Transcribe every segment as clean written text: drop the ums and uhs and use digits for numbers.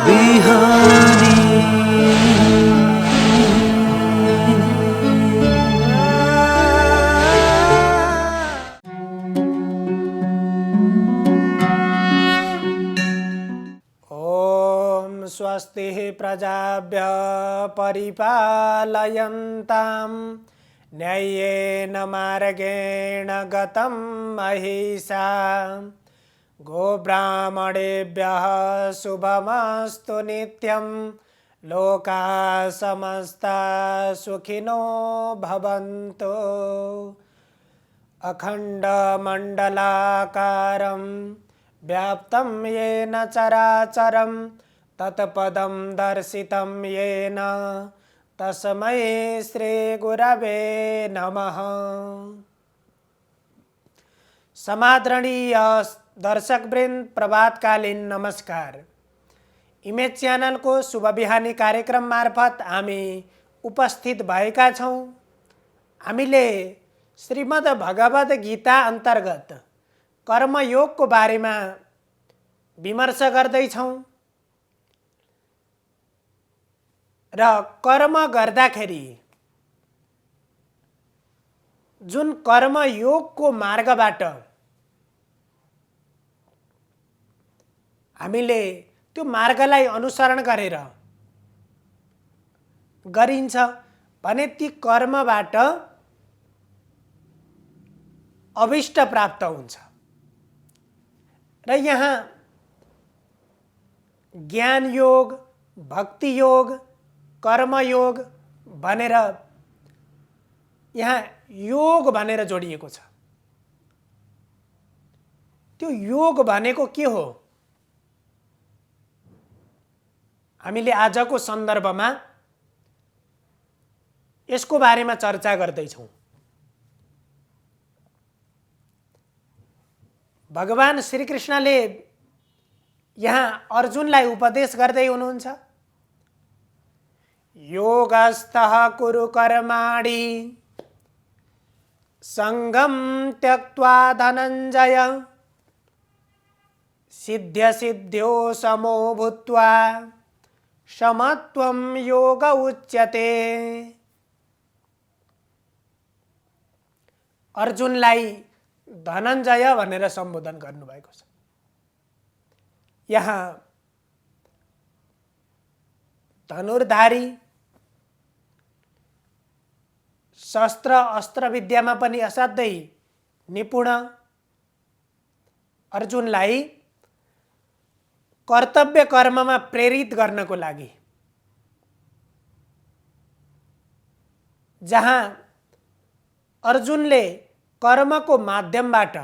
बिहानी। ओम स्वस्ति प्रजाभ्यः परिपालयन्तां न्याय्येन मार्गेण गतं महिषा। गोब्राह्मणेभ्यः शुभमस्तु नित्यं। लोकाः समस्ताः सुखिनो भवन्तु। अखण्डमण्डलाकारं व्याप्तं येन चराचरं तत्पदं दर्शितं येन तस्मै श्रीगुरवे नमः। समादरणीय दर्शकवृन्द, प्रभातकालीन नमस्कार। इमेज च्यानलको शुभ बिहानी कार्यक्रम मार्फत हामी उपस्थित भएका छौँ। हामीले श्रीमद् भगवद गीता अन्तर्गत कर्मयोगको बारेमा विमर्श गर्दैछौँ र कर्म गर्दाखेरि जुन कर्मयोगको मार्गबाट हामीले त्यो मार्गलाई अनुसरण गरेर गरिन्छ भने ती कर्मबाट अभिष्ट प्राप्त हुन्छ। र यहाँ ज्ञान योग, भक्ति योग, कर्मयोग भनेर यहाँ योग भनेर जोडिएको छ। त्यो योग भनेको के हो? हामीले आजको सन्दर्भमा यसको बारेमा चर्चा गर्दैछौँ। भगवान श्रीकृष्णले यहाँ अर्जुनलाई उपदेश गर्दै हुनुहुन्छ। योगस्थः कुरु कर्माणि सङ्गं त्यक्त्वा धनञ्जय सिद्ध्यसिद्ध्यो समो भूत्वा समत्वं योग उच्यते। अर्जुनलाई धनञ्जय भनेर सम्बोधन गर्नुभएको छ। यहाँ धनुर्धारी, शस्त्र अस्त्र विद्यामा पनि असाध्यै निपुण अर्जुनलाई कर्तव्य कर्ममा प्रेरित गर्नको लागि, जहाँ अर्जुनले कर्मको माध्यमबाट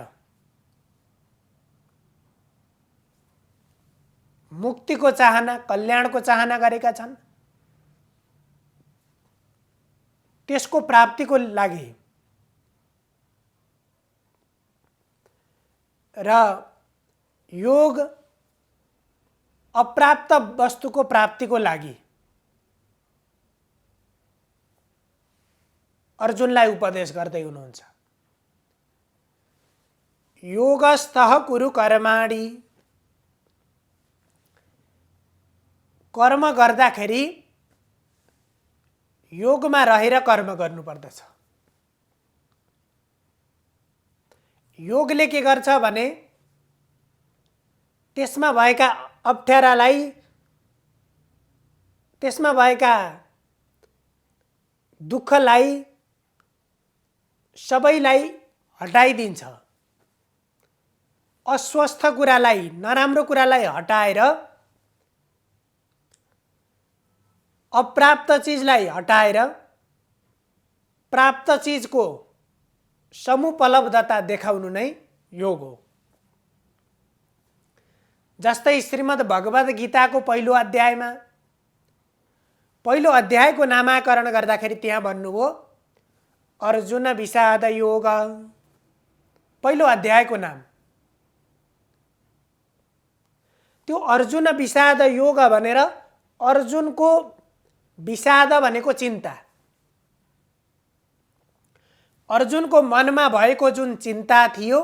मुक्तिको चाहना, कल्याणको चाहना गरेका छन्, त्यसको प्राप्तिको लागि र योग अप्राप्त वस्तुको प्राप्तिको लागि अर्जुनलाई उपदेश गर्दै हुनुहुन्छ। योगस्थः कुरु कर्माणि, कर्म गर्दाखेरि योगमा रहेर कर्म गर्नुपर्दछ। योगले के गर्छ भने त्यसमा भएका अप्ठ्यारालाई, त्यसमा भएका दुःखलाई सबैलाई हटाइदिन्छ। अस्वस्थ कुरालाई, नराम्रो कुरालाई हटाएर अप्राप्त चीजलाई हटाएर प्राप्त चीजको समुपलब्धता देखाउनु नै योग हो। जस्तै श्रीमद् भगवद गीताको पहिलो अध्यायमा, पहिलो अध्यायको नामाकरण गर्दाखेरि त्यहाँ भन्नुभयो अर्जुन विषाद योग। पहिलो अध्यायको नाम त्यो अर्जुन विषाद योग भनेर अर्जुनको विषाद भनेको चिन्ता, अर्जुनको मनमा भएको जुन चिन्ता थियो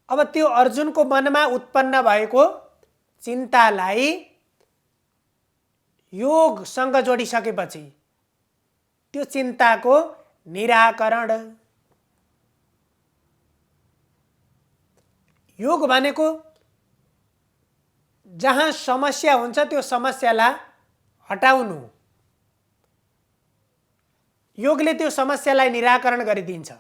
अब त्यो अर्जुनको मनमा उत्पन्न भएको चिन्तालाई योगसँग जोडिसकेपछि त्यो चिन्ताको निराकरण। योग भनेको जहाँ समस्या हुन्छ त्यो समस्यालाई हटाउनु। योगले त्यो समस्यालाई निराकरण गरिदिन्छ।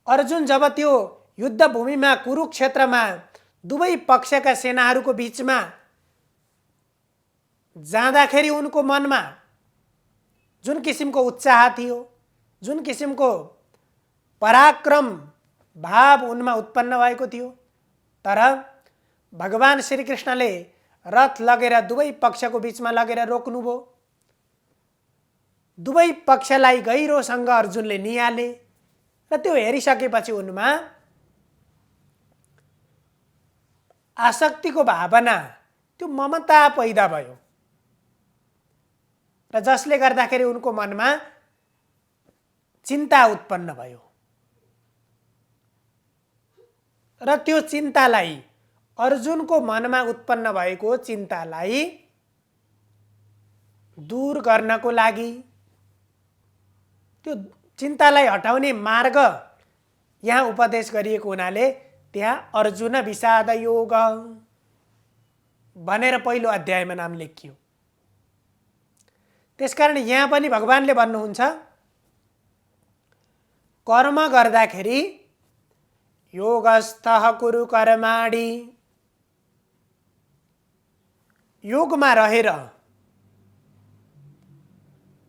अर्जुन जब त्यो युद्धभूमिमा कुरुक्षेत्रमा दुवै पक्षका सेनाहरूको बीचमा जाँदाखेरि उनको मनमा जुन किसिमको उत्साह थियो, जुन किसिमको पराक्रम भाव उनमा उत्पन्न भएको थियो, तर भगवान श्रीकृष्णले रथ लगेर दुवै पक्षको बीचमा लगेर रोक्नुभयो। दुवै पक्षलाई गहिरोसँग अर्जुनले निहाले र त्यो हेरिसकेपछि उनमा आसक्तिको भावना, त्यो ममता पैदा भयो र जसले गर्दाखेरि उनको मनमा चिन्ता उत्पन्न भयो र त्यो चिन्तालाई, अर्जुनको मनमा उत्पन्न भएको चिन्तालाई दूर गर्नको लागि, त्यो चिन्तालाई हटाउने मार्ग यहाँ उपदेश गरिएको हुनाले त्यहाँ अर्जुन विषाद योग भनेर पहिलो अध्यायमा नाम लेखियो। त्यसकारण यहाँ पनि भगवानले भन्नुहुन्छ, कर्म गर्दाखेरि योगस्थः कुरु कर्माणि, योगमा रहेर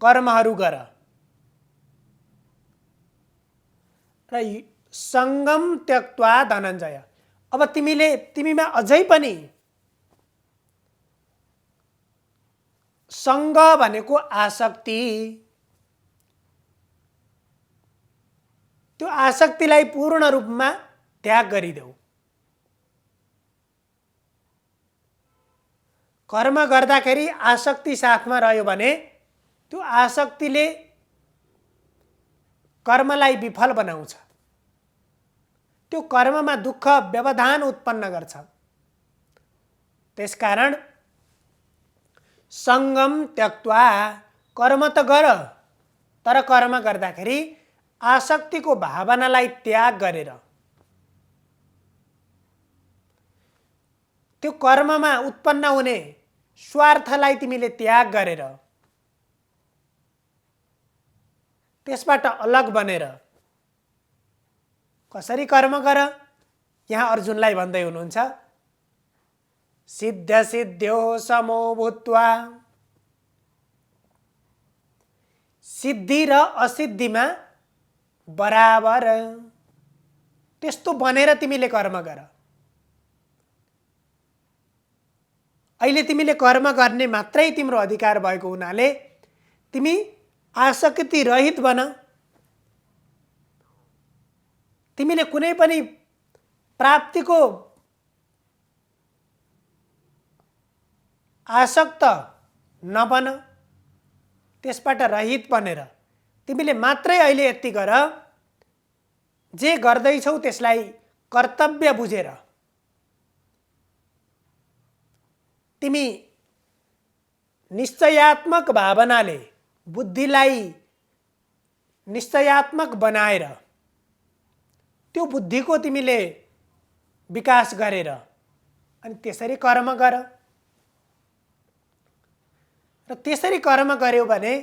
कर्महरू गर र सङ्गम त्यक्त्वा धनञ्जय। अब तिमीमा अझै पनि सङ्ग भनेको आसक्ति, त्यो आसक्तिलाई पूर्ण रूपमा त्याग गरिदेऊ। कर्म गर्दाखेरि आसक्ति साथमा रह्यो भने त्यो आसक्तिले कर्मलाई विफल बनाउँछ, त्यो कर्ममा दुःख व्यवधान उत्पन्न गर्छ। त्यसकारण सङ्गम त्यक्त्वा, कर्म त गर, तर कर्म गर्दाखेरि आसक्तिको भावनालाई त्याग गरेर, त्यो कर्ममा उत्पन्न हुने स्वार्थलाई तिमीले त्याग गरेर, त्यसबाट अलग बनेर कसरी कर्म गर, यहाँ अर्जुनलाई भन्दै हुनुहुन्छ, सिद्ध सिद्ध्यो समो भूत्वा, सिद्धि र असिद्धिमा बराबर त्यस्तो बनेर तिमीले कर्म गर। अहिले तिमीले कर्म गर्ने मात्रै तिम्रो अधिकार भएको हुनाले तिमी आसक्ति रहित बन। तिमीले कुनै पनि प्राप्तिको आसक्त नबन, त्यसबाट रहित बनेर तिमीले मात्रै अहिले यति गर, जे गर्दैछौ त्यसलाई कर्तव्य बुझेर तिमी निश्चयात्मक भावनाले, बुद्धिलाई निश्चयात्मक बनाएर त्यो बुद्धिको तिमीले विकास गरेर अनि त्यसरी कर्म गर। र त्यसरी कर्म गर्यो भने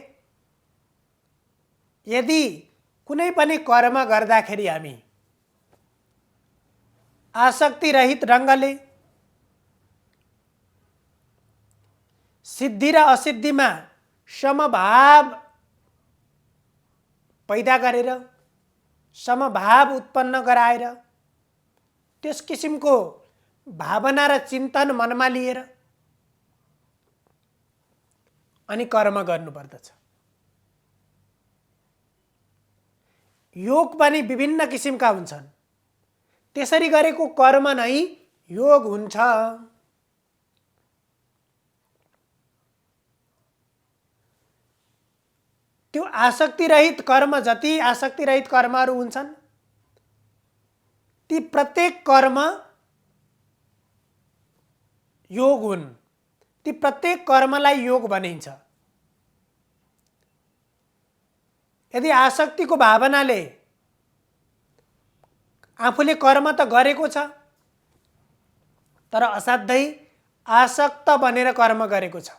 यदि कुनै पनि कर्म गर्दाखेरि हामी आसक्ति रहित ढङ्गले सिद्धि र असिद्धिमा समभाव पैदा गरेर, समभाव उत्पन्न गराएर, त्यस किसिमको भावना र चिन्तन मनमा लिएर अनि कर्म गर्नुपर्दछ। योग पनि विभिन्न किसिमका हुन्छन्, त्यसरी गरेको कर्म नै योग हुन्छ। त्यो आसक्ति रहित कर्म, जति आसक्ति रहित कर्महरू हुन्छन् ती प्रत्येक कर्म योग हुन्। ती प्रत्येक कर्मलाई योग भनिन्छ। यदि आसक्तिको भावनाले आफूले कर्म त गरेको छ तर असाध्यै आसक्त बनेर कर्म गरेको छ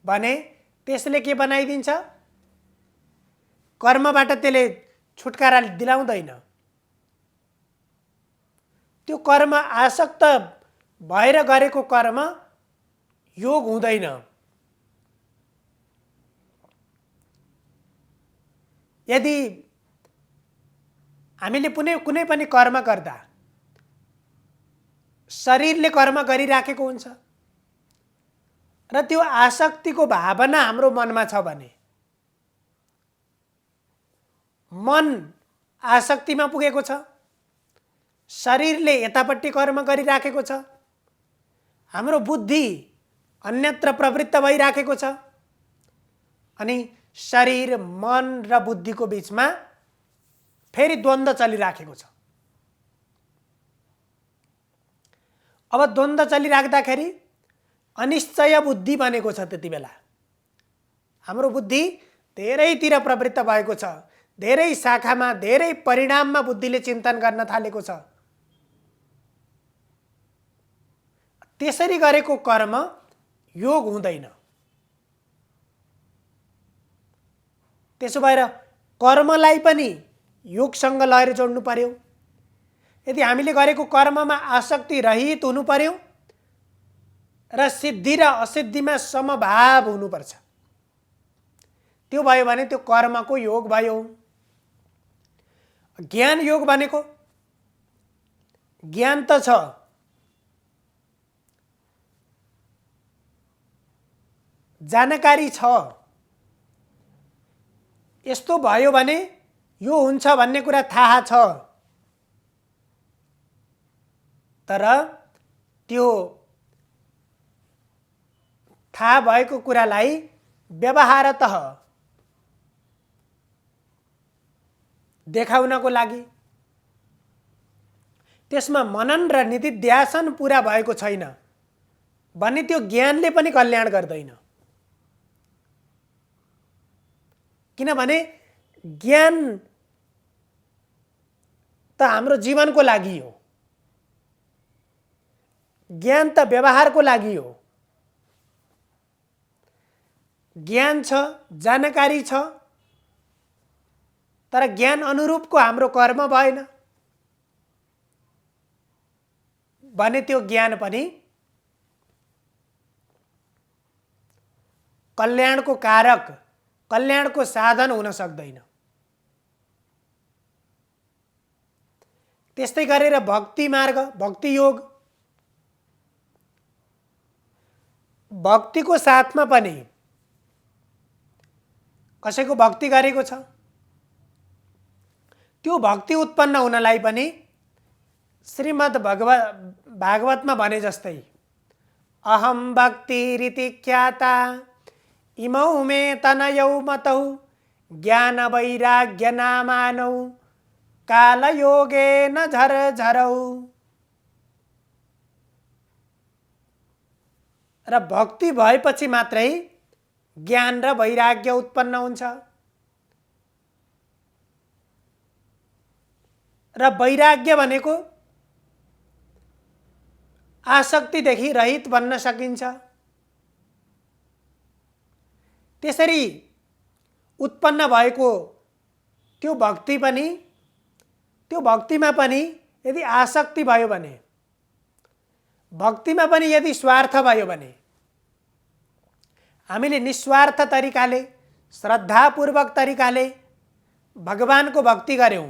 भने त्यसले के बनाइदिन्छ? कर्मबाट त्यसले छुटकारा दिलाउँदैन। त्यो कर्म आसक्त भएर गरेको कर्म योग हुँदैन। यदि हामीले कुनै पनि कर्म गर्दा शरीरले कर्म गरिराखेको हुन्छ र त्यो आसक्तिको भावना हाम्रो मनमा छ भने, मन आसक्तिमा पुगेको छ, शरीरले यतापट्टि कर्म गरिराखेको छ, हाम्रो बुद्धि अन्यत्र प्रवृत्त भइराखेको छ, अनि शरीर, मन र बुद्धिको बीचमा फेरि द्वन्द्व चलिराखेको छ। अब द्वन्द्व चलिराख्दाखेरि अनिश्चय बुद्धि बनेको छ। त्यति बेला हाम्रो बुद्धि धेरैतिर प्रवृत्त भएको छ, धेरै शाखामा, धेरै परिणाममा बुद्धिले चिन्तन गर्न थालेको छ। त्यसरी गरेको कर्म योग हुँदैन। त्यसो भएर कर्मलाई पनि योगसँग लगेर जोड्नु पर्यो। यदि हामीले गरेको कर्ममा आसक्ति रहित हुनु पर्यो र सिद्धि र असिद्धिमा समभाव हुनुपर्छ। त्यो भयो भने त्यो कर्मको योग भयो। ज्ञान योग भनेको ज्ञान त छ, जानकारी छ, यस्तो भयो भने यो हुन्छ भन्ने कुरा थाहा छ, तर त्यो थाहा भएको कुरालाई व्यवहारतः देखाउनको लागि त्यसमा मनन र निधिध्यासन पुरा भएको छैन भने त्यो ज्ञानले पनि कल्याण गर्दैन। किनभने ज्ञान त हाम्रो जीवनको लागि हो, ज्ञान त व्यवहारको लागि हो। ज्ञान छ, जानकारी छ, तर ज्ञान अनुरूपको हाम्रो कर्म भएन भने त्यो ज्ञान पनि कल्याणको कारक, कल्याणको साधन हुन सक्दैन। त्यस्तै गरेर भक्ति मार्ग, भक्ति योग, भक्तिको साथमा पनि कसैको भक्ति गरेको छ, त्यो भक्ति उत्पन्न हुनलाई पनि श्रीमद् भागवतमा भने जस्तै अहम भक्तिरिति ख्याता इमौ मे तनयौ मतौ ज्ञान वैराग्य नामानौ कालयोगेन झरझरौ। र भक्ति भएपछि मात्रै ज्ञान र वैराग्य उत्पन्न हुन्छ। र वैराग्य भनेको आसक्तिदेखि रहित बन्न सकिन्छ। त्यसरी उत्पन्न भएको त्यो भक्ति पनि, त्यो भक्तिमा पनि यदि आसक्ति भयो भने, भक्तिमा पनि यदि स्वार्थ भयो भने, हामीले निस्वार्थ तरिकाले, श्रद्धापूर्वक तरिकाले भगवानको भक्ति गर्यौं,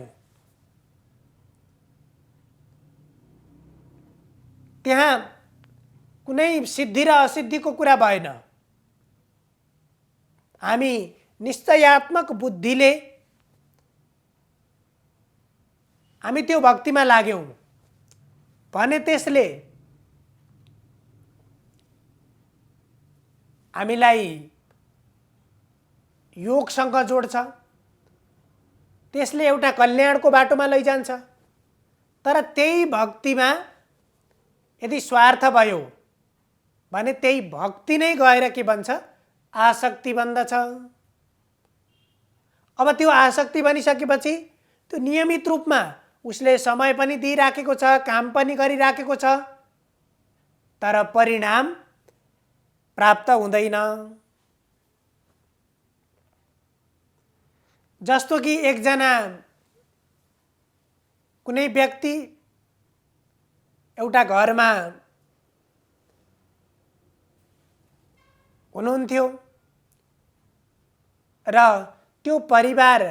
त्यहाँ कुनै सिद्धि र असिद्धिको कुरा भएन। हामी निश्चयात्मक बुद्धिले हामी त्यो भक्तिमा लाग्यौं भने त्यसले हामीलाई योगसँग जोड्छ, त्यसले एउटा कल्याणको बाटोमा लैजान्छ। तर त्यही भक्तिमा यदि स्वार्थ भयो भने त्यही भक्ति नै गएर के बन्छ, आसक्ति बन्दछ। अब त्यो आसक्ति बनिसकेपछि त्यो नियमित रूपमा उसले समय पनि दिइराखेको छ, काम पनि गरिराखेको छ, तर परिणाम प्राप्त हुँदैन। जस्तो कि एकजना कुनै व्यक्ति एउटा घरमा हुनुहुन्थ्यो र त्यो परिवार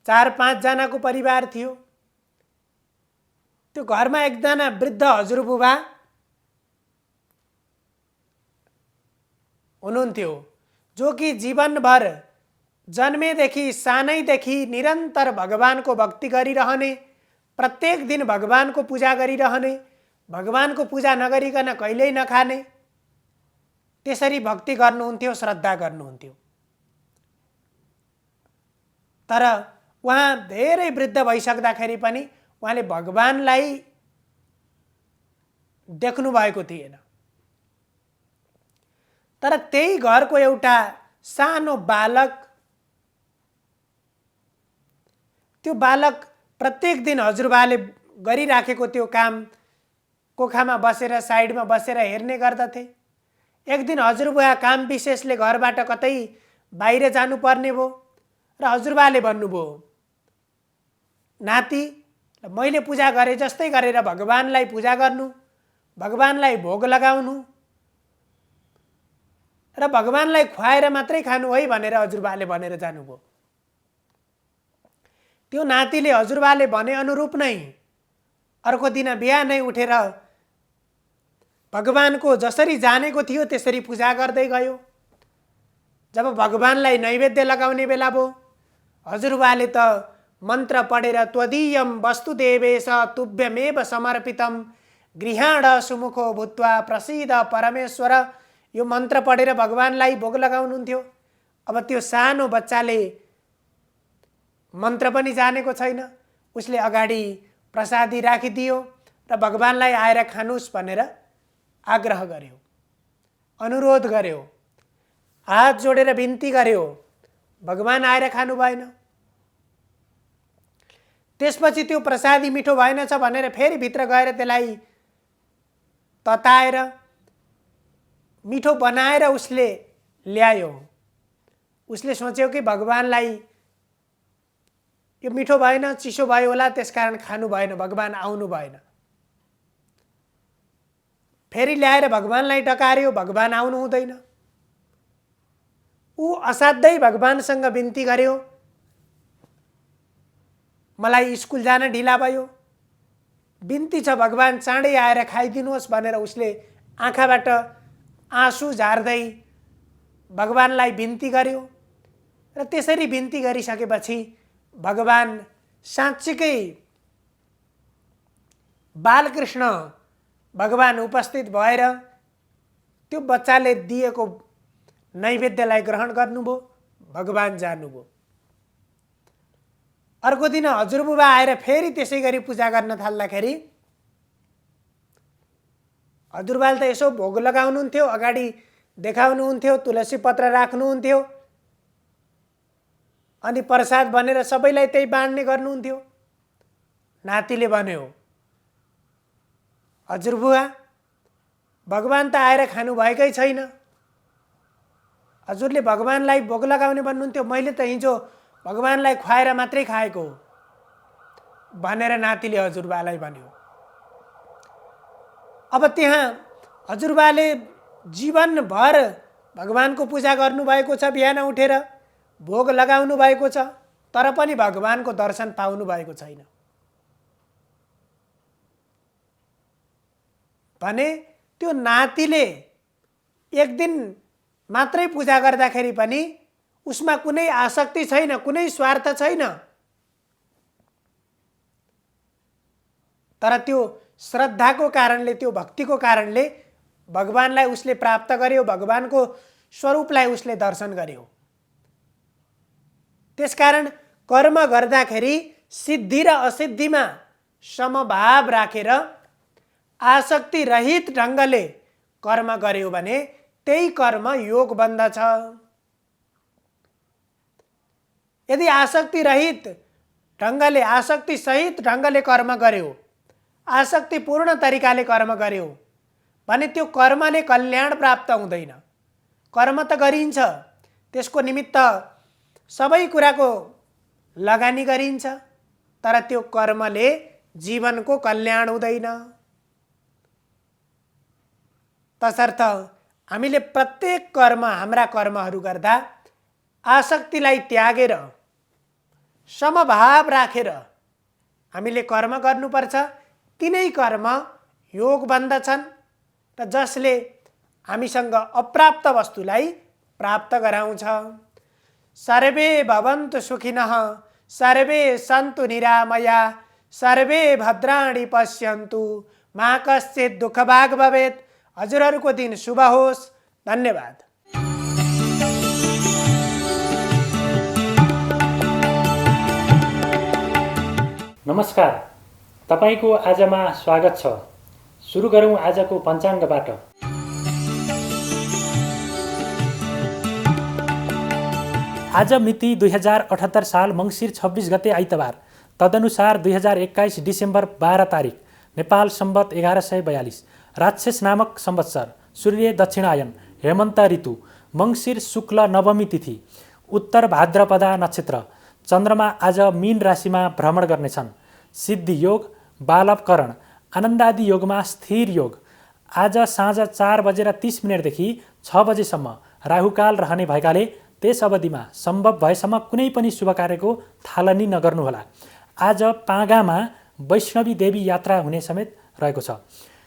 4-5 जनाको परिवार थियो। त्यो घरमा एकजना वृद्ध हजुरबुबा हुनुहुन्थ्यो, जो कि जीवनभर जन्मेदेखि सानैदेखि निरन्तर भगवानको भक्ति गरिरहने, प्रत्येक दिन भगवानको पूजा गरिरहने, भगवानको पूजा नगरिकन कहिल्यै नखाने, त्यसरी भक्ति गर्नुहुन्थ्यो, श्रद्धा गर्नुहुन्थ्यो। तर उहाँ धेरै वृद्ध भइसक्दाखेरि पनि उहाँले भगवानलाई देख्नु भएको थिएन। तर त्यही घरको एउटा सानो बालक, त्यो बालक प्रत्येक दिन हजुरबाले गरिराखेको त्यो काम कोखामा बसेर साइडमा बसेर हेर्ने गर्दथे। एक दिन हजुरबुवा काम विशेषले घरबाट कतै बाहिर जानुपर्ने भयो र हजुरबाले भन्नुभयो, नाति मैले पूजा गरे जस्तै गरेर भगवानलाई पूजा गर्नु, भगवानलाई भोग लगाउनु र भगवानलाई खुवाएर मात्रै खानु है भनेर हजुरबाले भनेर जानुभयो। त्यो नातिले हजुरबाले भने अनुरूप नै अर्को दिन बिहानै उठेर भगवानको जसरी जानेको थियो त्यसरी पूजा गर्दै गयो। जब भगवानलाई नैवेद्य लगाउने बेला भयो, हजुरबाले त मन्त्र पढेर त्वदीयम वस्तुदेवेश तुभ्यमेव समर्पितम गृहाण सुमुखो भूत्वा प्रसीद परमेश्वर, यो मन्त्र पढेर भगवानलाई भोग लगाउनुहुन्थ्यो। अब त्यो सानो बच्चाले मन्त्र पनि जानेको छैन, उसले अगाडि प्रसादी राखिदियो र भगवानलाई आएर खानुस् भनेर आग्रह गर्यो, अनुरोध गर्यो, हात जोडेर बिन्ती गर्यो। भगवान आएर खानु भएन। त्यसपछि त्यो प्रसादी मिठो भएनछ भनेर फेरि भित्र गएर त्यसलाई तताएर मिठो बनाएर उसले ल्यायो। उसले सोच्यो कि भगवानलाई यो मिठो भएन, चिसो भयो होला, त्यसकारण खानु भएन, भगवान आउनु भएन। फेरि ल्याएर भगवानलाई डकार्यो, भगवान आउनु हुँदैन। ऊ असाध्यै भगवानसँग बिन्ती गर्यो, मलाई स्कुल जान ढिला भयो, बिन्ती छ भगवान चाँडै आएर खाइदिनुहोस् भनेर उसले आँखाबाट आँसु झार्दै भगवानलाई बिन्ती गर्यो। र त्यसरी बिन्ती गरिसकेपछि भगवान साँच्चीकै बालकृष्ण भगवान उपस्थित भएर त्यो बच्चाले दिएको नैवेद्यलाई ग्रहण गर्नुभयो, भगवान जानुभयो। अर्को दिन हजुरबुबा आएर फेरि त्यसै गरी पूजा गर्न थाल्दाखेरि हजुरबाले त यसो भोग लगाउनुहुन्थ्यो, अगाडि देखाउनुहुन्थ्यो, तुलसी पत्र राख्नुहुन्थ्यो अनि प्रसाद भनेर सबैलाई त्यही बाँड्ने गर्नुहुन्थ्यो। नातिले भन्यो, हजुरबुवा भगवान त आएर खानुभएकै छैन, हजुरले भगवानलाई भोग लगाउने भन्नुहुन्थ्यो, मैले त हिजो भगवानलाई खुवाएर मात्रै खाएको भनेर नातिले हजुरबालाई भन्यो। अब त्यहाँ हजुरबाले जीवनभर भगवानको पूजा गर्नुभएको छ, बिहान उठेर भोग लगाउनु भएको छ, तर पनि भगवानको दर्शन पाउनु भएको छैन भने त्यो नातिले एक दिन मात्रै पूजा गर्दाखेरि पनि उसमा कुनै आसक्ति छैन, कुनै स्वार्थ छैन, तर त्यो श्रद्धाको कारणले, त्यो भक्तिको कारणले भगवानलाई उसले प्राप्त गर्यो, भगवानको स्वरूपलाई उसले दर्शन गर्यो। त्यसकारण कर्म गर्दाखेरि सिद्धि र असिद्धिमा समभाव राखेर आसक्ति रहित ढङ्गले कर्म गर्यो भने त्यही कर्म योग बन्दछ। यदि आसक्ति रहित ढङ्गले आसक्ति सहित ढङ्गले कर्म गर्यो, आसक्तिपूर्ण तरिकाले कर्म गर्यो भने त्यो कर्मले कल्याण प्राप्त हुँदैन। कर्म त गरिन्छ, त्यसको निमित्त सबै कुराको लगानी गरिन्छ, तर त्यो कर्मले जीवनको कल्याण हुँदैन। तसर्थ हामीले प्रत्येक कर्म, हाम्रा कर्महरू गर्दा आसक्तिलाई त्यागेर समभाव राखेर हामीले कर्म गर्नुपर्छ। तिनै कर्म योग बन्दछन् र जसले हामीसँग अप्राप्त वस्तुलाई प्राप्त गराउँछ। सर्वे भवन्तु सुखिनः, सर्वे सन्तु निरामया, सर्वे भद्राणि पश्यन्तु, मा कश्चित् दुःखभाग् भवेत्। हजुरहरूको दिन शुभ होस्। धन्यवाद। नमस्कार, तपाईको आजमा स्वागत छ। सुरु गरौँ आजको पञ्चाङ्गबाट। आज मिति 2078 साल मङ्सिर 26 गते आइतबार, तदनुसार 2021 डिसेम्बर 12 तारिक, नेपाल सम्वत 1142, राक्षस नामक संवत्सर, सूर्य दक्षिणायन, हेमन्त ऋतु, मङ्सिर शुक्ल नवमी तिथि, उत्तर भाद्रपदा नक्षत्र। चन्द्रमा आज मीन राशिमा भ्रमण गर्नेछन्। सिद्धि योग, बालवकरण, आनन्दादि योगमा स्थिर योग। आज साँझ 4:30 देखि 6 बजेसम्म राहुकाल रहने भएकाले त्यस अवधिमा सम्भव भएसम्म कुनै पनि शुभ कार्यको थालनी नगर्नुहोला। आज पाँगामा वैष्णवी देवी यात्रा हुने समेत रहेको छ।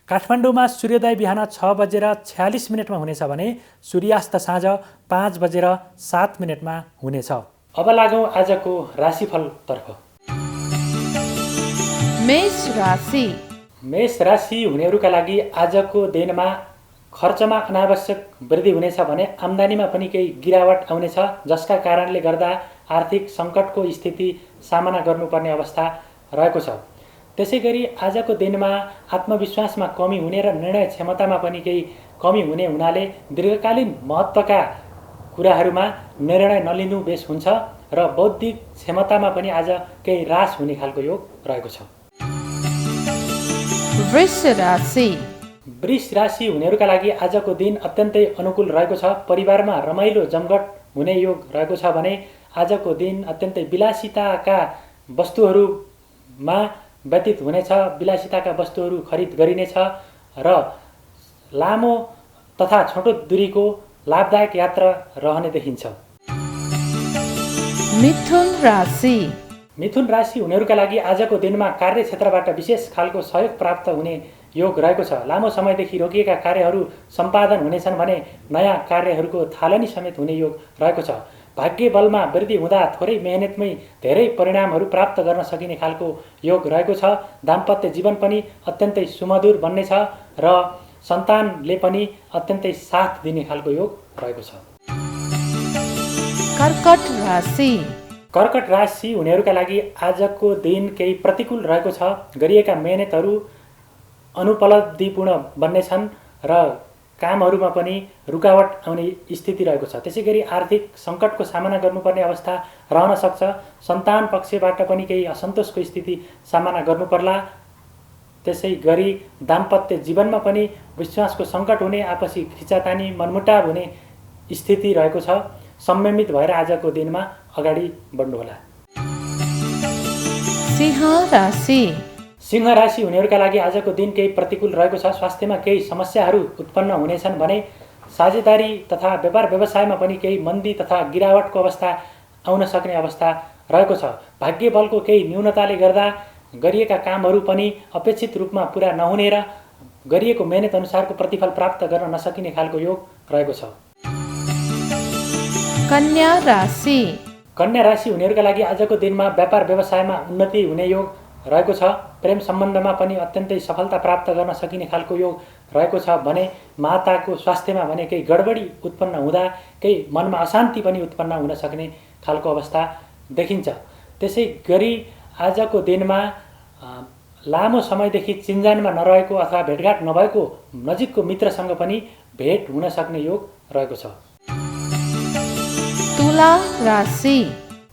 काठमाडौँमा सूर्योदय बिहान 6:46 हुनेछ भने सूर्यास्त साँझ 5:07 हुनेछ। अब लागौँ आजको राशिफलतर्फ। मेष राशि। मेष राशि हुनेहरूका लागि आजको दिनमा खर्चमा अनावश्यक वृद्धि हुनेछ भने आम्दानीमा पनि केही गिरावट आउनेछ, जसका कारणले गर्दा आर्थिक सङ्कटको स्थिति सामना गर्नुपर्ने अवस्था रहेको छ। त्यसैगरी आजको दिनमा आत्मविश्वासमा कमी हुने र निर्णय क्षमतामा पनि केही कमी हुने हुनाले दीर्घकालीन महत्त्वका कुराहरूमा निर्णय नलिनु बेस हुन्छ र बौद्धिक क्षमतामा पनि आज केही ह्रास हुने खालको योग रहेको छ। वृष राशि। वृष राशि हुनेहरूका लागि आजको दिन अत्यन्तै अनुकूल रहेको छ। परिवारमा रमाइलो जमघट हुने योग रहेको छ भने आजको दिन अत्यन्तै विलासिताका वस्तुहरूमा व्यतीत हुनेछ। विलासिताका वस्तुहरू खरिद गरिनेछ र लामो तथा छोटो दूरीको लाभदायक यात्रा रहने देखिन्छ। मिथुन राशि। मिथुन राशि हुनेहरूका लागि आजको दिनमा कार्यक्षेत्रबाट विशेष खालको सहयोग प्राप्त हुने योग रहेको छ। लामो समयदेखि रोकिएका कार्यहरू सम्पादन हुनेछन् भने नयाँ कार्यहरूको थालनी समेत हुने योग रहेको छ। भाग्य बलमा वृद्धि हुँदा थोरै मेहनतमै धेरै परिणामहरू प्राप्त गर्न सकिने खालको योग रहेको छ। दाम्पत्य जीवन पनि अत्यन्तै सुमधुर बन्नेछ र सन्तानले पनि अत्यन्तै साथ दिने खालको योग रहेको छ। कर्कट राशि। कर्कट राशि हुनेहरूका लागि आजको दिन केही प्रतिकूल रहेको छ। गरिएका मेहनतहरू अनुपलब्धिपूर्ण बन्नेछन् र कामहरूमा पनि रुकावट आउने स्थिति रहेको छ। त्यसैगरी आर्थिक सङ्कटको सामना गर्नुपर्ने अवस्था रहन सक्छ। सन्तान पक्षबाट पनि केही असन्तोषको स्थिति सामना गर्नुपर्ला। त्यसै गरी दाम्पत्य जीवनमा पनि विश्वासको सङ्कट हुने, आपसी खिचातानी, मनमुटाव हुने स्थिति रहेको छ। संयमित भएर आजको दिनमा अगाडि बढ्नुहोला। सिंह राशि। सिंह राशि हुनेहरूका लागि आजको दिन केही प्रतिकूल रहेको छ। स्वास्थ्यमा केही समस्याहरू उत्पन्न हुनेछन् भने साझेदारी तथा व्यापार व्यवसायमा पनि केही मन्दी तथा गिरावटको अवस्था आउन सक्ने अवस्था रहेको छ। भाग्य बलको केही न्यूनताले गर्दा गरिएका कामहरू पनि अपेक्षित रूपमा पुरा नहुने र गरिएको मेहनत अनुसारको प्रतिफल प्राप्त गर्न नसकिने खालको योग रहेको छ। कन्या राशि। कन्या राशि हुनेहरूका लागि आजको दिनमा व्यापार व्यवसायमा उन्नति हुने योग रहेको छ। प्रेम सम्बन्धमा पनि अत्यन्तै सफलता प्राप्त गर्न सकिने खालको योग रहेको छ भने माताको स्वास्थ्यमा भने केही गडबडी उत्पन्न हुँदा केही मनमा अशान्ति पनि उत्पन्न हुन सक्ने खालको अवस्था देखिन्छ। त्यसै गरी आजको दिनमा लामो समयदेखि चिन्जानमा नरहेको अथवा भेटघाट नभएको नजिकको मित्रसँग पनि भेट हुन सक्ने योग रहेको छ। तुला राशि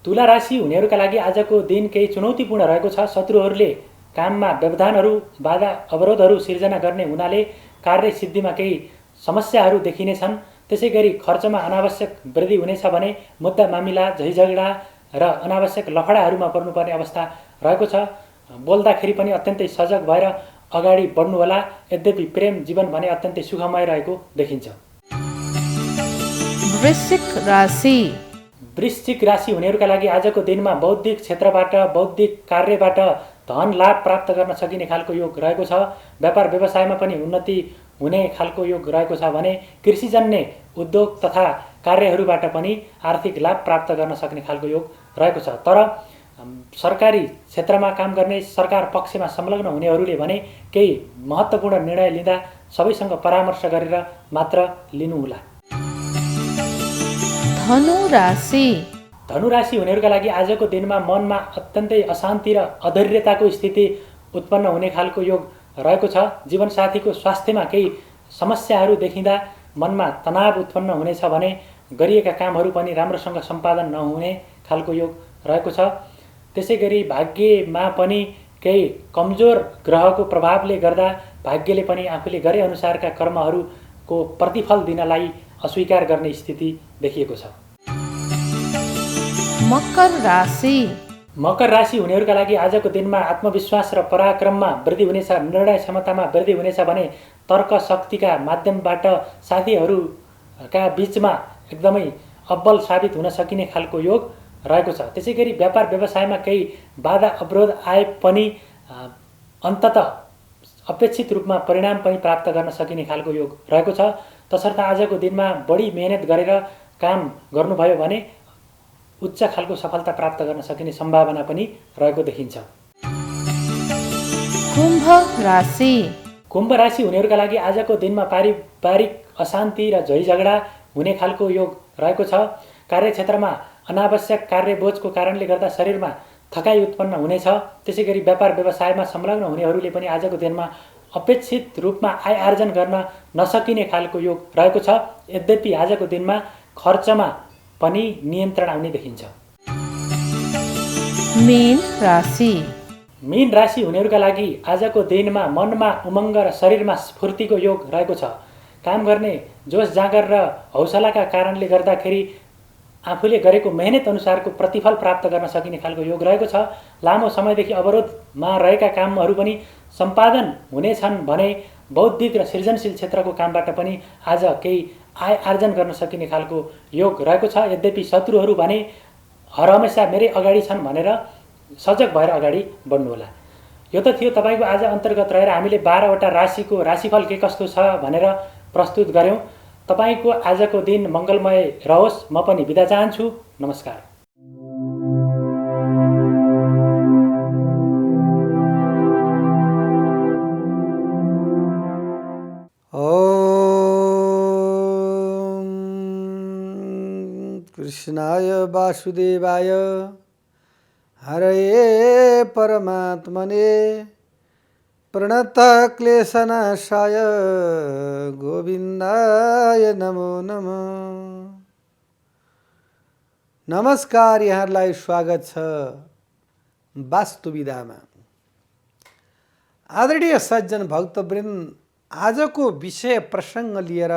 तुला राशि हुनेहरूका लागि आजको दिन केही चुनौतीपूर्ण रहेको छ। शत्रुहरूले काममा व्यवधानहरू, बाधा अवरोधहरू सिर्जना गर्ने हुनाले कार्य सिद्धिमा केही समस्याहरू देखिनेछन्। त्यसै गरी खर्चमा अनावश्यक वृद्धि हुनेछ भने मुद्दा मामिला, झैझगडा र अनावश्यक लफडाहरूमा पर्नुपर्ने अवस्था रहेको छ। बोल्दाखेरि पनि अत्यन्तै सजग भएर अगाडि बढ्नुहोला। यद्यपि प्रेम जीवन भने अत्यन्तै सुखमय रहेको देखिन्छ। वृश्चिक राशि वृश्चिक राशि हुनेहरूका लागि आजको दिनमा बौद्धिक क्षेत्रबाट, बौद्धिक कार्यबाट धन लाभ प्राप्त गर्न सकिने खालको योग रहेको छ। व्यापार व्यवसायमा पनि उन्नति हुने खालको योग रहेको छ भने कृषिजन्य उद्योग तथा कार्यहरूबाट पनि आर्थिक लाभ प्राप्त गर्न सक्ने खालको योग रहेको छ। तर सरकारी क्षेत्रमा काम गर्ने, सरकार पक्षमा संलग्न हुनेहरूले भने केही महत्त्वपूर्ण निर्णय लिँदा सबैसँग परामर्श गरेर मात्र लिनुहोला। धनु राशि धनु राशि हुनेहरूका लागि आजको दिनमा मनमा अत्यन्तै अशान्ति र अधैर्यताको स्थिति उत्पन्न हुने खालको योग रहेको छ। जीवनसाथीको स्वास्थ्यमा केही समस्याहरू देखिँदा मनमा तनाव उत्पन्न हुनेछ भने गरिएका कामहरू पनि राम्रोसँग सम्पादन नहुने खालको योग रहेको छ। त्यसै गरी भाग्यमा पनि केही कमजोर ग्रहको प्रभावले गर्दा भाग्यले पनि आफूले गरे अनुसारका कर्महरूको प्रतिफल दिनलाई अस्वीकार गर्ने स्थिति देखिएको छ। मकर राशि मकर राशि हुनेहरूका लागि आजको दिनमा आत्मविश्वास र पराक्रममा वृद्धि हुनेछ। निर्णय क्षमतामा वृद्धि हुनेछ भने तर्क शक्तिका माध्यमबाट साथीहरूका बीचमा एकदमै अब्बल साबित हुन सकिने खालको योग रहेको छ। त्यसै गरी व्यापार व्यवसायमा केही बाधा अवरोध आए पनि अन्ततः अपेक्षित रूपमा परिणाम पनि प्राप्त गर्न सकिने खालको योग रहेको छ। तसर्थ आजको दिनमा बढी मेहनत गरेर काम गर्नुभयो भने उच्च खालको सफलता प्राप्त गर्न सकिने सम्भावना पनि रहेको देखिन्छ। कुम्भ राशि कुम्भ राशि हुनेहरूका लागि आजको दिनमा पारिवारिक अशान्ति र झैझगडा हुने खालको योग रहेको छ। कार्यक्षेत्रमा अनावश्यक कार्यबोझको कारणले गर्दा शरीरमा थकाइ उत्पन्न हुनेछ। त्यसै गरी व्यापार व्यवसायमा संलग्न हुनेहरूले पनि आजको दिनमा अपेक्षित रूपमा आय आर्जन गर्न नसकिने खालको योग रहेको छ। यद्यपि आजको दिनमा खर्चमा पनि नियन्त्रण आउने देखिन्छ। मीन राशि मीन राशि हुनेहरूका लागि आजको दिनमा मनमा उमङ्ग र शरीरमा स्फूर्तिको योग रहेको छ। काम गर्ने जोस जाँगर र हौसलाका कारणले गर्दाखेरि आफूले गरेको मेहनत अनुसारको प्रतिफल प्राप्त गर्न सकिने खालको योग रहेको छ। लामो समयदेखि अवरोधमा रहेका कामहरू पनि सम्पादन हुनेछन् भने बौद्धिक र सृजनशील क्षेत्रको कामबाट पनि आज केही आय आर्जन गर्न सकिने खालको योग रहेको छ। यद्यपि शत्रुहरू भने हरहमेसा मेरै अगाडि छन् भनेर सजग भएर अगाडि बढ्नुहोला। यो त थियो तपाईँको आज अन्तर्गत रहेर हामीले 12वटा राशिको राशिफल के कस्तो छ भनेर प्रस्तुत गऱ्यौँ। तपाईँको आजको दिन मङ्गलमय रहोस्। म पनि बिदा चाहन्छु। नमस्कार। कृष्णाय वासुदेवाय हरये परमात्मने प्रणतक्लेशनाशाय गोविन्दाय नमो नमः। नमस्कार, यहाँहरूलाई स्वागत छ वास्तुविधामा। आदरणीय सज्जन भक्तवृन्द, आजको विषय प्रसङ्ग लिएर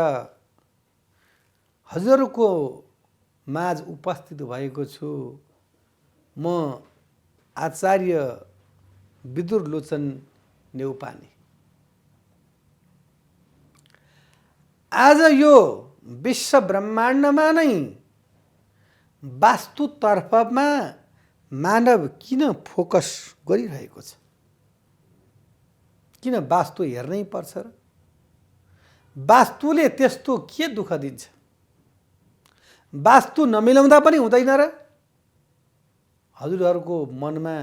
हजुरको माझ उपस्थित भएको छु। म आचार्य विदुर लोचन नेउपाने। आज यो विश्व ब्रह्माण्डमा नै वास्तुतर्फमा मानव किन फोकस गरिरहेको छ, किन वास्तु हेर्नै पर्छ र? वास्तुले त्यस्तो के दुःख दिन्छ? वास्तु नमिलाउँदा पनि हुँदैन र? हजुरहरूको मनमा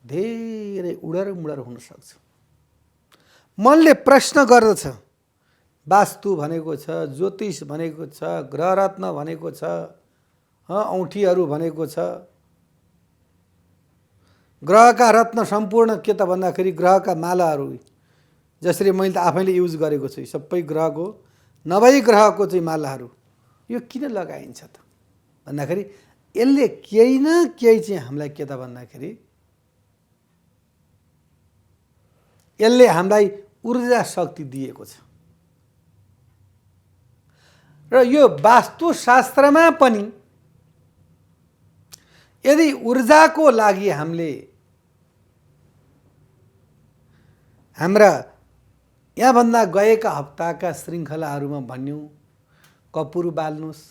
धेरै उडर मुडर हुन सक्छ। मनले प्रश्न गर्दछ, वास्तु भनेको छ, ज्योतिष भनेको छ, ग्रहरत्न भनेको छ, औँठीहरू भनेको छ, ग्रहका रत्न सम्पूर्ण के त भन्दाखेरि ग्रहका मालाहरू, जसरी मैले त आफैले युज गरेको छु, सबै ग्रहको नभई ग्रहको चाहिँ मालाहरू यो किन लगाइन्छ त भन्दाखेरि यसले केही न केही चाहिँ हामीलाई के त भन्दाखेरि यसले हामीलाई ऊर्जा शक्ति दिएको छ। र यो वास्तुशास्त्रमा पनि यदि ऊर्जाको लागि हामीले हाम्रा यहाँभन्दा गएका हप्ताका श्रृङ्खलाहरूमा भन्यौँ, कपुर बाल्नुहोस्,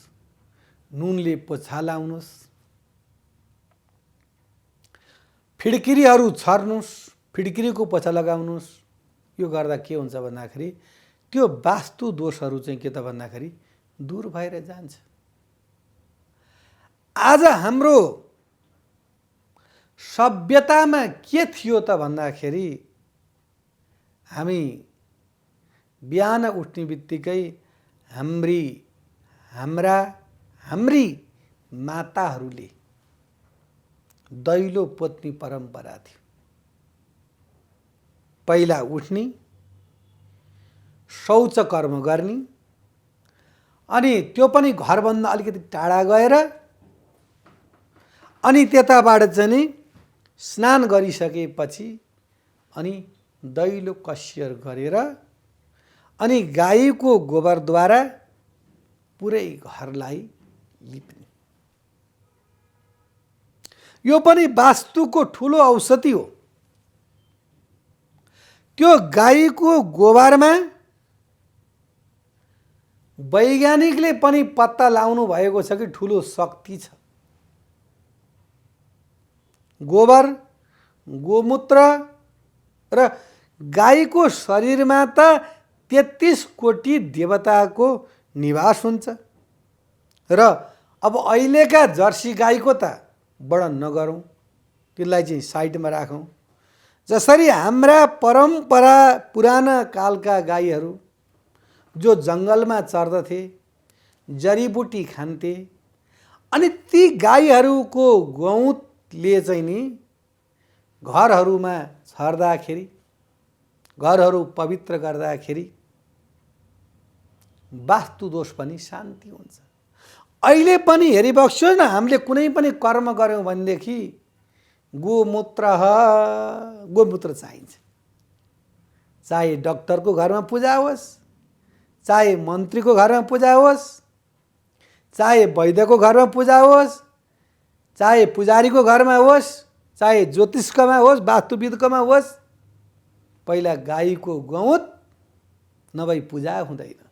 नुनले पोछा लाउनुहोस्, फिड्किरीहरू छर्नुहोस्, फिड्किरीको पोछा लगाउनुहोस्। यो गर्दा के हुन्छ भन्दाखेरि त्यो वास्तु दोषहरू चाहिँ के त भन्दाखेरि दूर भएर जान्छ। आज हाम्रो सभ्यतामा के थियो त भन्दाखेरि हामी बिहान उठ्ने बित्तिकै हाम्री माताहरूले दैलो पोत्ने परम्परा थियो। पहिला उठ्ने, शौच कर्म गर्ने, अनि त्यो पनि घरभन्दा अलिकति टाढा गएर अनि त्यताबाट चाहिँ स्नान गरिसकेपछि अनि दैलो कसियर गरेर अनि गाईको गोबरद्वारा पुरै घरलाई लिप्ने। यो पनि वास्तुको ठुलो औषधि हो। त्यो गाईको गोबरमा वैज्ञानिकले पनि पत्ता लाउनु भएको छ कि ठुलो शक्ति छ। गोबर, गोमूत्र र गाईको शरीरमा त 33 कोटी देवताको निवास हुन्छ। र अब अहिलेका जर्सी गाईको त वर्णन नगरौँ, त्यसलाई चाहिँ साइडमा राखौँ। जसरी हाम्रा परम्परा पुराना कालका गाईहरू जो जङ्गलमा चर्दथे, जडीबुटी खान्थे, अनि ती गाईहरूको गौतले चाहिँ नि घरहरूमा छर्दाखेरि, घरहरू पवित्र गर्दाखेरि वास्तु दोष पनि शान्ति हुन्छ। अहिले पनि हेरिबक्स्योस् न, हामीले कुनै पनि कर्म गऱ्यौँ भनेदेखि गोमूत्र चाहिन्छ। चाहे डाक्टरको घरमा पूजा होस्, चाहे मन्त्रीको घरमा पूजा होस्, चाहे वैद्यको घरमा पूजा होस्, चाहे पुजारीको घरमा होस्, चाहे ज्योतिषकोमा होस्, वास्तुविदकोमा होस्, पहिला गाईको गौत नभई पूजा हुँदैन।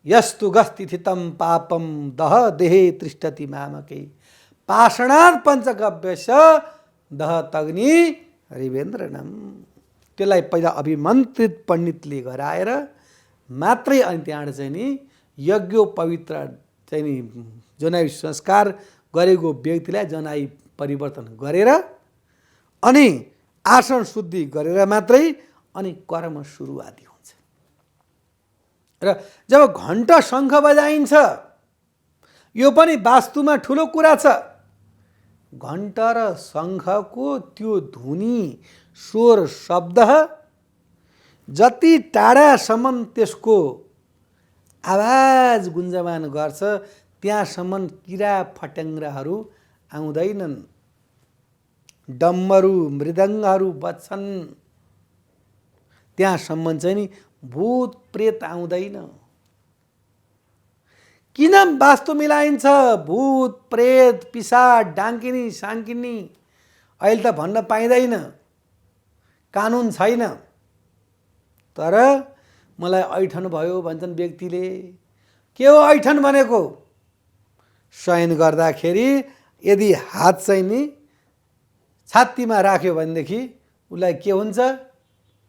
यस्तु गस्तिथितम पापम दह देहे तिष्ठति मामकै पाषाणात् पञ्चगव्यश दह तग्नि हरिवेन्द्रनम। त्यसलाई पहिला अभिमन्त्रित पण्डितले गराएर मात्रै अनि त्यहाँबाट चाहिँ नि यज्ञोपवित्र चाहिँ नि जनाई संस्कार गरेको व्यक्तिलाई जनाई परिवर्तन गरेर अनि आसन शुद्धि गरेर मात्रै अनि कर्म सुरुवाती हुन्छ। र जब घण्ट शङ्ख बजाइन्छ, यो पनि वास्तुमा ठुलो कुरा छ। घण्ट र शङ्खको त्यो ध्वनि, स्वर, शब्द जति टाढासम्म त्यसको आवाज गुन्जमान गर्छ, त्यहाँसम्म किरा फट्याङ्ग्राहरू आउँदैनन्, डम्बरू मृदङ्गहरू बज्छन्, त्यहाँसम्म चाहिँ नि भूत प्रेत आउँदैन। किन वास्तु मिलाइन्छ? भूत प्रेत पिशाच डाङ्किनी साङ्किनी अहिले त भन्न पाइँदैन, कानुन छैन। तर मलाई ऐठन भयो भन्छन् व्यक्तिले। के हो ऐठन भनेको? शयन गर्दाखेरि यदि हात चाहिँ नि छातीमा राख्यो भनेदेखि उसलाई के हुन्छ?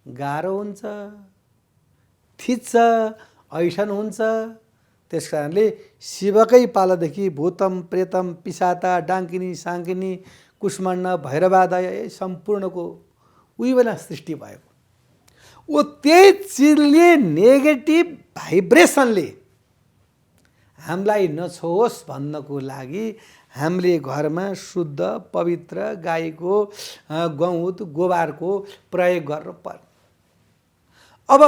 गाह्रो हुन्छ, थिच्छ, ऐठन हुन्छ। त्यस कारणले शिवकै पालादेखि भूतम प्रेतम पिशाता डाङ्किनी साङ्किनी कुष्मण्ड भैरवादय सम्पूर्णको उही बेला सृष्टि भएको। वो त्यही चिजले नेगेटिभ भाइब्रेसनले हामीलाई नछोस् भन्नको लागि हामीले घरमा शुद्ध पवित्र गाईको गहुँत गोबरको प्रयोग गर्नु पर्छ। अब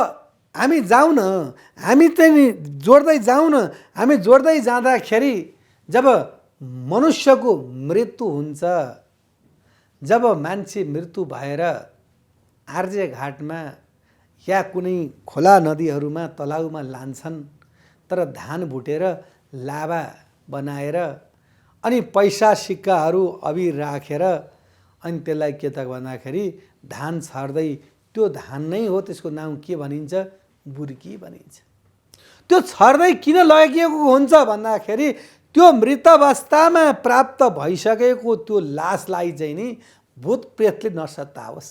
हामी जाउँ न, हामी चाहिँ जोड्दै जाउँ न। हामी जोड्दै जाँदाखेरि जब मनुष्यको मृत्यु हुन्छ, जब मान्छे मृत्यु भएर आर्जे घाटमा या कुनै खोला नदीहरूमा तलाउमा लान्छन्, तर धान भुटेर लाभा बनाएर अनि पैसा सिक्काहरू अबिर राखेर अनि त्यसलाई के त भन्दाखेरि धान छर्दै, त्यो धान नै हो, त्यसको नाम के भनिन्छ? बुर्की भनिन्छ। त्यो छर्दै किन लगिएको हुन्छ भन्दाखेरि त्यो मृतावस्थामा प्राप्त भइसकेको त्यो लासलाई चाहिँ नि भूत प्रेतले नसताओस्,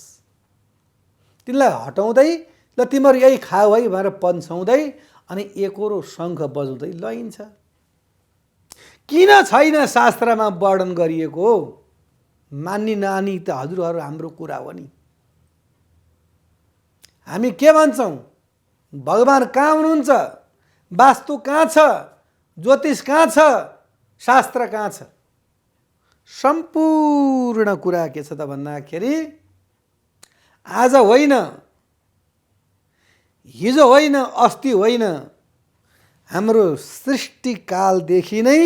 तिनलाई हटाउँदै ल तिमीहरू यही खाऊ है भनेर पन्छाउँदै अनि एकोरो शङ्ख बजाउँदै लैन्छ। किन छैन शास्त्रमा वर्णन गरिएको? मान्ने नानी त हजुरहरू हाम्रो कुरा हो नि। हामी के भन्छौँ? भगवान् कहाँ हुनुहुन्छ? वास्तु कहाँ छ? ज्योतिष कहाँ छ? शास्त्र कहाँ छ? सम्पूर्ण कुरा के छ त भन्दाखेरि आज होइन, हिजो होइन, अस्ति होइन, हाम्रो सृष्टिकालदेखि नै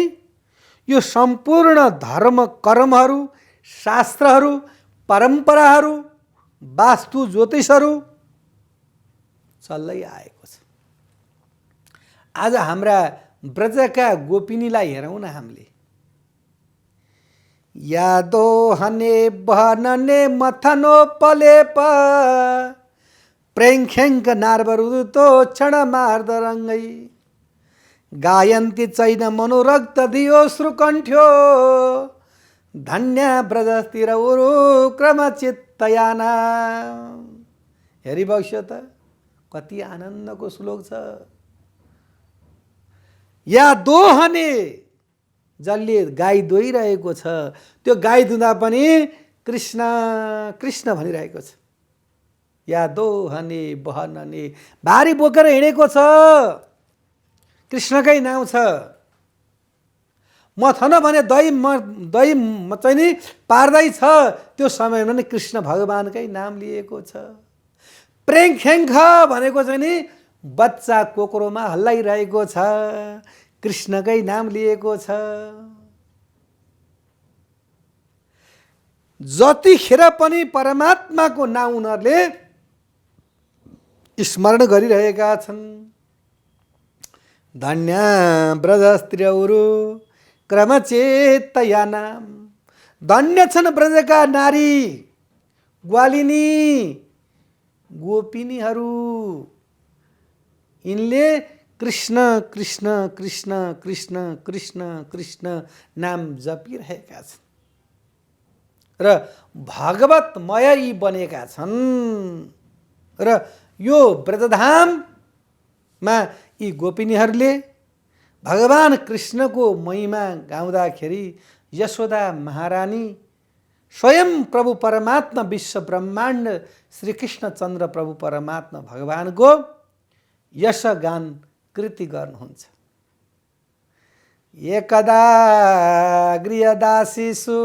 यो सम्पूर्ण धर्म कर्महरू, शास्त्रहरू, परम्पराहरू, वास्तु ज्योतिषहरू चल्दै आएको छ। आज हाम्रा ब्रजका गोपिनीलाई हेरौँ न हामीले। यादो हने बहनने मथनो पलेप प्रेङ्ख्याङ्क नार्बरुतो क्षण मार्दरङ्गै गायन्ती चैन मनोरक्त दियो श्रुकण्ठ्यो धन्य ब्रजतिर उरु क्रमचित्तयाना। हेरिबक्स्यो त कति आनन्दको श्लोक छ। या दोहने, जसले गाई दोहिरहेको छ, त्यो गाई दुँदा पनि कृष्ण कृष्ण भनिरहेको छ। या दोहने बहनने, भारी बोकेर हिँडेको छ, कृष्णकै नाउँ छ। मथन भने दही चाहिँ नि पार्दैछ, त्यो समयमा नि कृष्ण भगवानकै नाम लिएको छ। प्रेङ्ख्याङ्ख भनेको चाहिँ नि बच्चा कोक्रोमा हल्लाइरहेको छ, कृष्णकै नाम लिएको छ। जतिखेर पनि परमात्माको नाम उनीहरूले स्मरण गरिरहेका छन्। धन्य ब्रजस्त्रीहरू क्रमचेतयानाम, धन्य छन् ब्रजका नारी, ग्वालिनी, गोपिनीहरू। यिनले कृष्ण कृष्ण कृष्ण कृष्ण कृष्ण कृष्ण नाम जपिरहेका छन् र भागवतमय यी बनेका छन्। र यो ब्रजधाममा यी गोपिनीहरूले भगवान कृष्णको महिमा गाउँदाखेरि यशोदा महारानी स्वयं प्रभु परमात्मा विश्व ब्रह्माण्ड श्री कृष्णचन्द्र प्रभु परमात्मा भगवानको यशगान कृति गर्नुहुन्छ। एकदा गृहदासीसु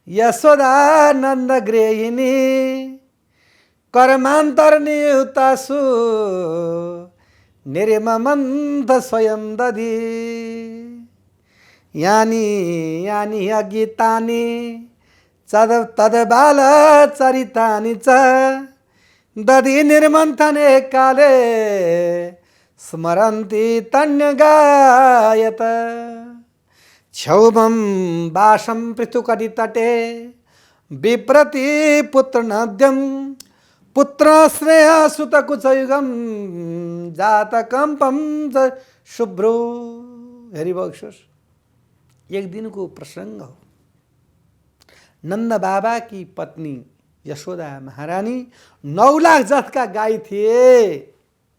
यशोदानन्द गृहिणी कर्मान्तर्नियुतासु निर्ममन्थ स्वयं दधि यानी यानी गीतानि तद्बाल चरितानि च दधि निर्मन्थने काले स्मरन्ति तन्यगायत क्षौभं वासं पृथुकटितटे विप्रति पुत्रनद्यं पुत्रश्रेय सुतकुचयुगं जातकम्पं च शुभ्रो। हेरिबक्सोस्, एक दिनको प्रसङ्ग हो। नन्द बाबा की पत्नी यशोदा महारानी 9 लाख जथका गाई थिए।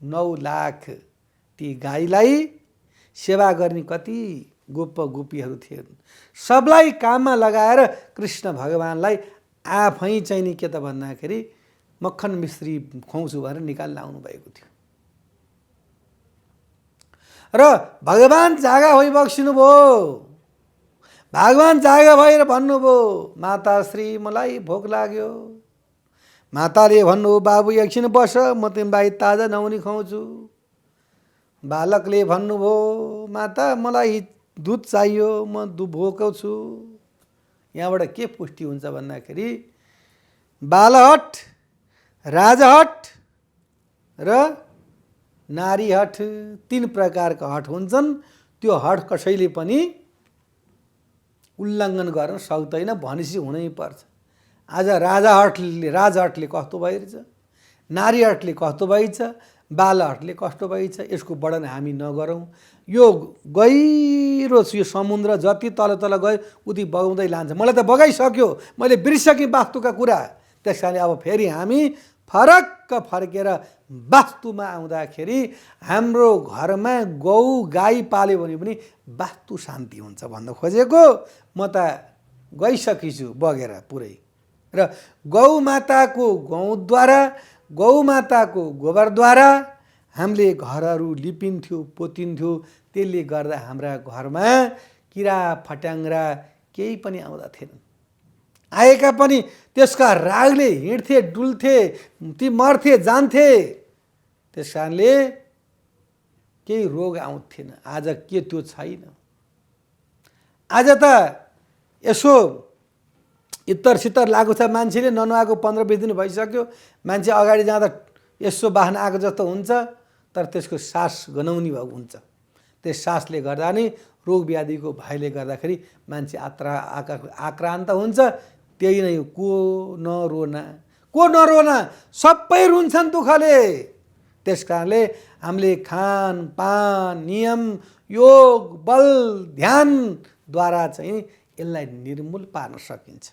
9 लाख ती गाईलाई सेवा गर्ने कति गोप गोपीहरू थिए। सबलाई काममा लगाएर कृष्ण भगवानलाई आफै चाहिँ नि के त भन्दाखेरि मक्खन मिश्री खुवाउँछु भनेर निकाल्न आउनु भएको थियो। र भगवान् जागा भई बक्सिनु भयो। भगवान् जागा भएर भन्नुभयो, माताश्री मलाई भोक लाग्यो। माताले भन्नु, बाबु एकछिन बस, म तिमीलाई ताजा नुहाउनी खुवाउँछु। बालकले भन्नुभयो, माता मलाई दुध चाहियो, म भोको छु। यहाँबाट के पुष्टि हुन्छ भन्दाखेरि बालहट, राजहट र नारीहट 3 प्रकारका हट हुन्छन्। त्यो हट कसैले पनि उल्लङ्घन गर्न सक्दैन, भनेपछि हुनै पर्छ। आज राजहटले कस्तो भइरहेछ, नारीहटले कस्तो भइछ, बालहटले कस्तो भइछ, यसको वर्णन हामी नगरौँ। यो गहिरो यो समुद्र जति तल तल गयो उति बगाउँदै लान्छ। मलाई त बगाइसक्यो, मैले बिर्सकेँ वास्तुका कुरा। त्यस कारणले अब फेरि हामी फरक्क फर्केर वास्तुमा आउँदाखेरि हाम्रो घरमा गौ गाई पाल्यो भने पनि वास्तु शान्ति हुन्छ भन्न खोजेको। म त गइसकेछु बगेर पुरै। र गौमाताको गौद्वारा, गौमाताको गोबरद्वारा हामीले घरहरू लिपिन्थ्यो, पोतिन्थ्यो। त्यसले गर्दा हाम्रा घरमा किरा फट्याङ्ग्रा केही पनि आउँदा थिएनन्। आएका पनि त्यसका रागले हिँड्थे, डुल्थे, ती मर्थे, जान्थे। त्यस कारणले केही रोग आउँथेन। आज के त्यो छैन। आज त यसो इत्तर सित्तर लागेको छ, मान्छेले ननुहाएको 15-20 दिन भइसक्यो। मान्छे अगाडि जाँदा यसो बाहना आएको जस्तो हुन्छ, तर त्यसको सास गनाउने भएको हुन्छ। त्यस सासले गर्दा नै रोग व्याधिको भयले गर्दाखेरि मान्छे आक्रान्त हुन्छ। त्यही नै को नरोना सबै रुन्छन् दुःखले। त्यस कारणले हामीले खानपान, नियम, योग, बल, ध्यानद्वारा चाहिँ यसलाई निर्मूल पार्न सकिन्छ।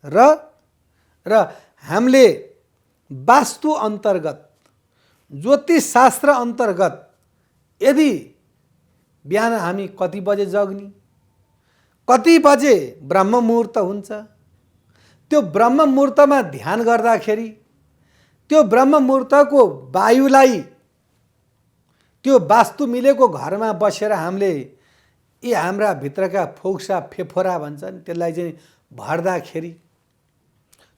र हामीले वास्तु अन्तर्गत, ज्योतिष शास्त्र अन्तर्गत यदि बिहान हामी कति बजे जग्ने, कति बजे ब्रह्म मुहुर्त हुन्छ, त्यो ब्रह्म मुहुर्तमा ध्यान गर्दाखेरि त्यो ब्रह्म मुहुर्तको वायुलाई त्यो वास्तु मिलेको घरमा बसेर हामीले यी हाम्रा भित्रका फोक्सा फेफोरा भन्छन् त्यसलाई चाहिँ भर्दाखेरि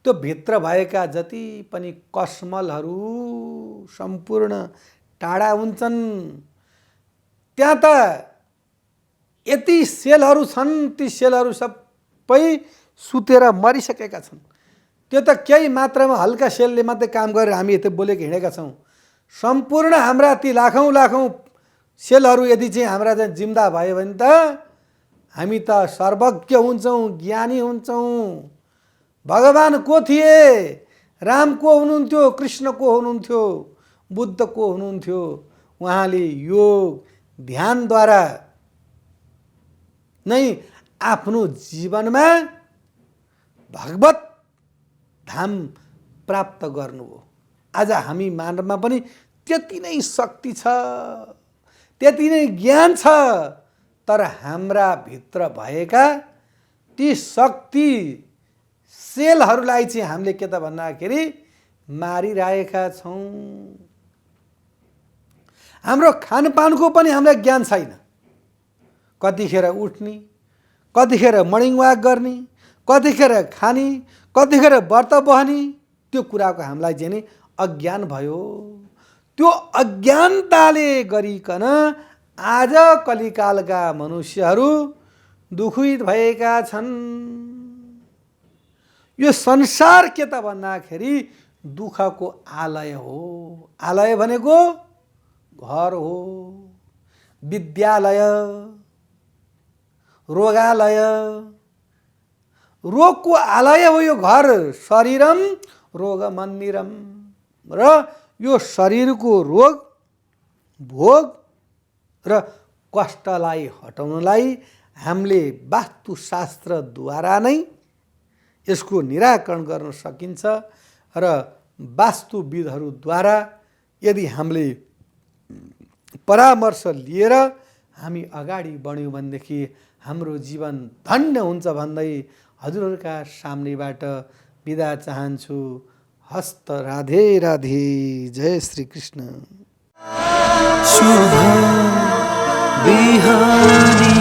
त्यो भित्र भएका जति पनि कसमलहरू सम्पूर्ण टाढा हुन्छन्। त्यहाँ त यति सेलहरू छन्, ती सेलहरू सबै सुतेर मरिसकेका छन्। त्यो त केही मात्रामा हल्का सेलले मात्रै काम गरेर हामी यति बोलेको हिँडेका छौँ। सम्पूर्ण हाम्रा ती लाखौँ सेलहरू यदि चाहिँ हाम्रा चाहिँ जिम्दा भयो भने त हामी त सर्वज्ञ हुन्छौँ, ज्ञानी हुन्छौँ। भगवान को थिए? राम को हुनुहुन्थ्यो? कृष्ण को हुनुहुन्थ्यो? बुद्ध को हुनुहुन्थ्यो? उहाँले योग ध्यानद्वारा नै आफ्नो जीवनमा भगवत धाम प्राप्त गर्नुभयो। आज हामी मानवमा पनि त्यति नै शक्ति छ, त्यति नै ज्ञान छ, तर हाम्रा भित्र भएका ती शक्ति सेलहरूलाई चाहिँ हामीले के त भन्दाखेरि मारिरहेका छौँ। हाम्रो खानपानको पनि हामीलाई ज्ञान छैन। कतिखेर उठ्ने, कतिखेर मर्निङ वाक गर्ने, कतिखेर खाने, कतिखेर व्रत बस्ने, त्यो कुराको हामीलाई चाहिँ नि अज्ञान भयो। त्यो अज्ञानताले गरिकन आज कलिकालका मनुष्यहरू दुखित भएका छन्। यो संसार के त भन्दाखेरि दुःखको आलय हो। आलय भनेको घर हो, विद्यालय, रोगालय। रोगको आलय हो यो घर। शरीरम रोग मन्दिरम। र यो शरीरको रोग, भोग र कष्टलाई हटाउनलाई हामीले वास्तुशास्त्रद्वारा नै यसको निराकरण गर्न सकिन्छ। र वास्तुविदहरूद्वारा यदि हामीले परामर्श लिएर हामी अगाडि बढ्यौँ भनेदेखि हाम्रो जीवन धन्य हुन्छ भन्दै हजुरहरूका सामनेबाट बिदा चाहन्छु। हस्त राधे राधे। जय श्री कृष्ण। शुभ बिहानी